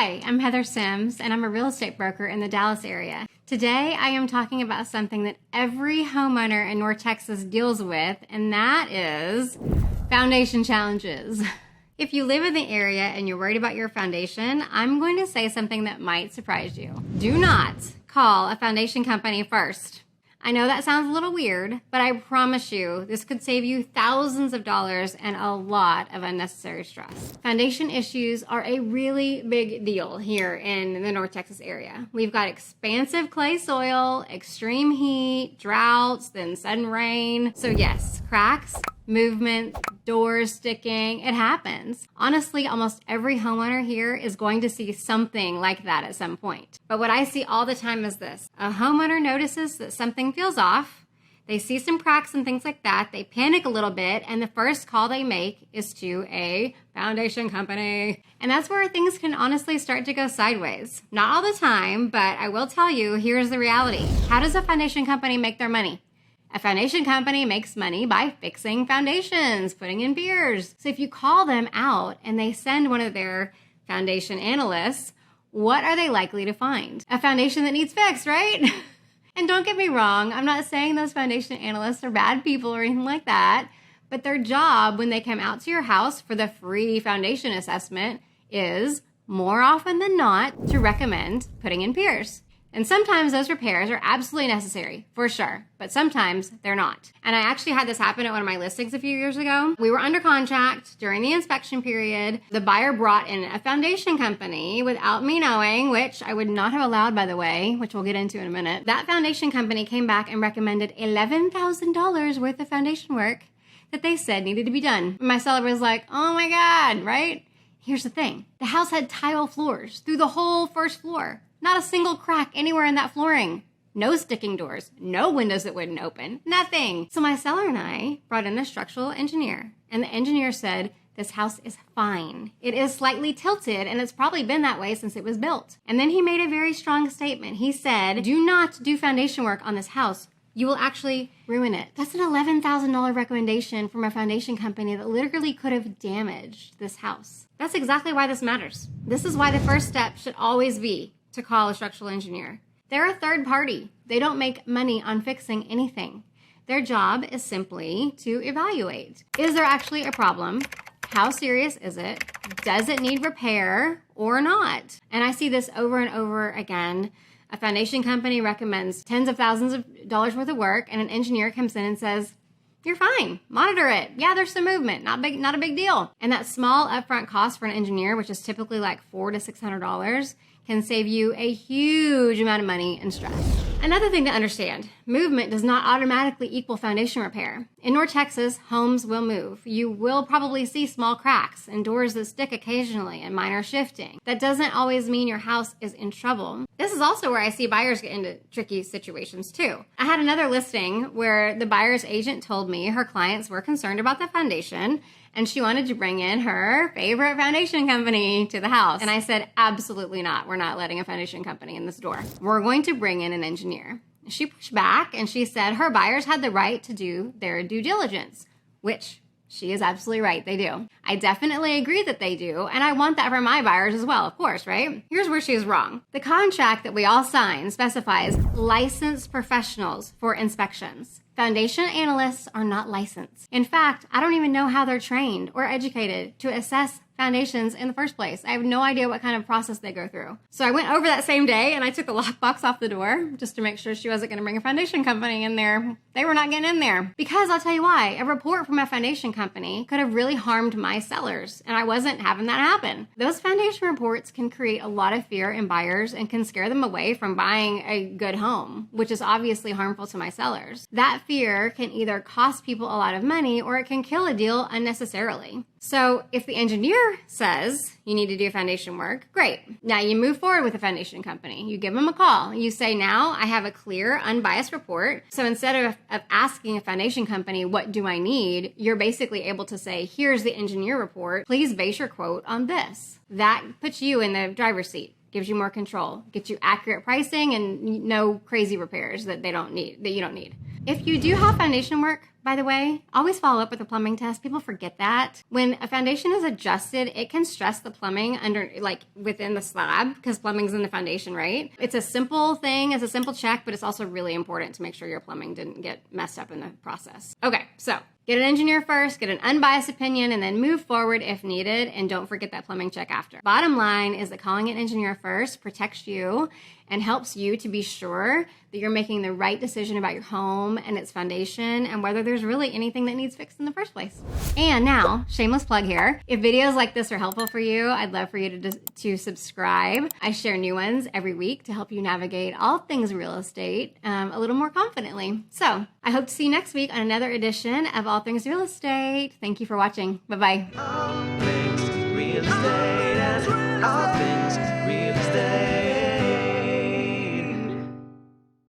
Hi, I'm Heather Sims, and I'm a real estate broker in the Dallas area. Today, I am talking about something that every homeowner in North Texas deals with, and that is foundation challenges. If you live in the area and you're worried about your foundation, I'm going to say something that might surprise you. Do not call a foundation company first. I know that sounds a little weird, but I promise you this could save you thousands of dollars and a lot of unnecessary stress. Foundation issues are a really big deal here in the North Texas area. We've got expansive clay soil, extreme heat, droughts, then sudden rain. So yes, cracks, movement, doors sticking, it happens. Honestly, almost every homeowner here is going to see something like that at some point. But what I see all the time is this. A homeowner notices that something feels off. They see some cracks and things like that. They panic a little bit, and the first call they make is to a foundation company. And that's where things can honestly start to go sideways. Not all the time, but I will tell you, here's the reality. How does a foundation company make their money? A foundation company makes money by fixing foundations, putting in piers. So if you call them out and they send one of their foundation analysts, what are they likely to find? A foundation that needs fixed, right? And don't get me wrong, I'm not saying those foundation analysts are bad people or anything like that, but their job when they come out to your house for the free foundation assessment is, more often than not, to recommend putting in piers. And sometimes those repairs are absolutely necessary, for sure, but sometimes they're not. And I actually had this happen at one of my listings a few years ago. We were under contract during the inspection period. The buyer brought in a foundation company without me knowing, which I would not have allowed, by the way, which we'll get into in a minute. That foundation company came back and recommended $11,000 worth of foundation work that they said needed to be done. My seller was like, oh my God, right? Here's the thing. The house had tile floors through the whole first floor. Not a single crack anywhere in that flooring. No sticking doors, no windows that wouldn't open, nothing. So my seller and I brought in a structural engineer, and the engineer said, this house is fine. It is slightly tilted, and it's probably been that way since it was built. And then he made a very strong statement. He said, do not do foundation work on this house. You will actually ruin it. That's an $11,000 recommendation from a foundation company that literally could have damaged this house. That's exactly why this matters. This is why the first step should always be to call a structural engineer. They're a third party. They don't make money on fixing anything. Their job is simply to evaluate. Is there actually a problem? How serious is it? Does it need repair or not? And I see this over and over again. A foundation company recommends tens of thousands of dollars worth of work, and an engineer comes in and says, you're fine, monitor it. Yeah, there's some movement, not a big deal. And that small upfront cost for an engineer, which is typically like $400 to $600, can save you a huge amount of money and stress. Another thing to understand, movement does not automatically equal foundation repair. In North Texas, homes will move. You will probably see small cracks and doors that stick occasionally and minor shifting. That doesn't always mean your house is in trouble. This is also where I see buyers get into tricky situations too. I had another listing where the buyer's agent told me her clients were concerned about the foundation and she wanted to bring in her favorite foundation company to the house. And I said, absolutely not. We're not letting a foundation company in this door. We're going to bring in an engineer. She pushed back and she said her buyers had the right to do their due diligence, which she is absolutely right. They do. I definitely agree that they do. And I want that for my buyers as well, of course, right? Here's where she is wrong. The contract that we all sign specifies licensed professionals for inspections. Foundation analysts are not licensed. In fact, I don't even know how they're trained or educated to assess foundations in the first place. I have no idea what kind of process they go through. So I went over that same day and I took the lockbox off the door just to make sure she wasn't going to bring a foundation company in there. They were not getting in there. Because I'll tell you why, a report from a foundation company could have really harmed my sellers, and I wasn't having that happen. Those foundation reports can create a lot of fear in buyers and can scare them away from buying a good home, which is obviously harmful to my sellers. That fear can either cost people a lot of money or it can kill a deal unnecessarily. So if the engineer says you need to do foundation work, great. Now you move forward with a foundation company. You give them a call. You say, now I have a clear, unbiased report. So instead of asking a foundation company, what do I need? You're basically able to say, here's the engineer report. Please base your quote on this. That puts you in the driver's seat. Gives you more control, gets you accurate pricing and no crazy repairs that you don't need. If you do have foundation work, by the way, always follow up with a plumbing test. People forget that. When a foundation is adjusted, it can stress the plumbing within the slab, because plumbing's in the foundation, right? It's a simple thing, it's a simple check, but it's also really important to make sure your plumbing didn't get messed up in the process. Okay, so get an engineer first, get an unbiased opinion, and then move forward if needed, and don't forget that plumbing check after. Bottom line is that calling an engineer first protects you and helps you to be sure that you're making the right decision about your home and its foundation and whether there's really anything that needs fixed in the first place. And now, shameless plug here, if videos like this are helpful for you, I'd love for you to subscribe. I share new ones every week to help you navigate all things real estate a little more confidently. So I hope to see you next week on another edition of All Things Real Estate. Thank you for watching. Bye-bye. All things real estate and all things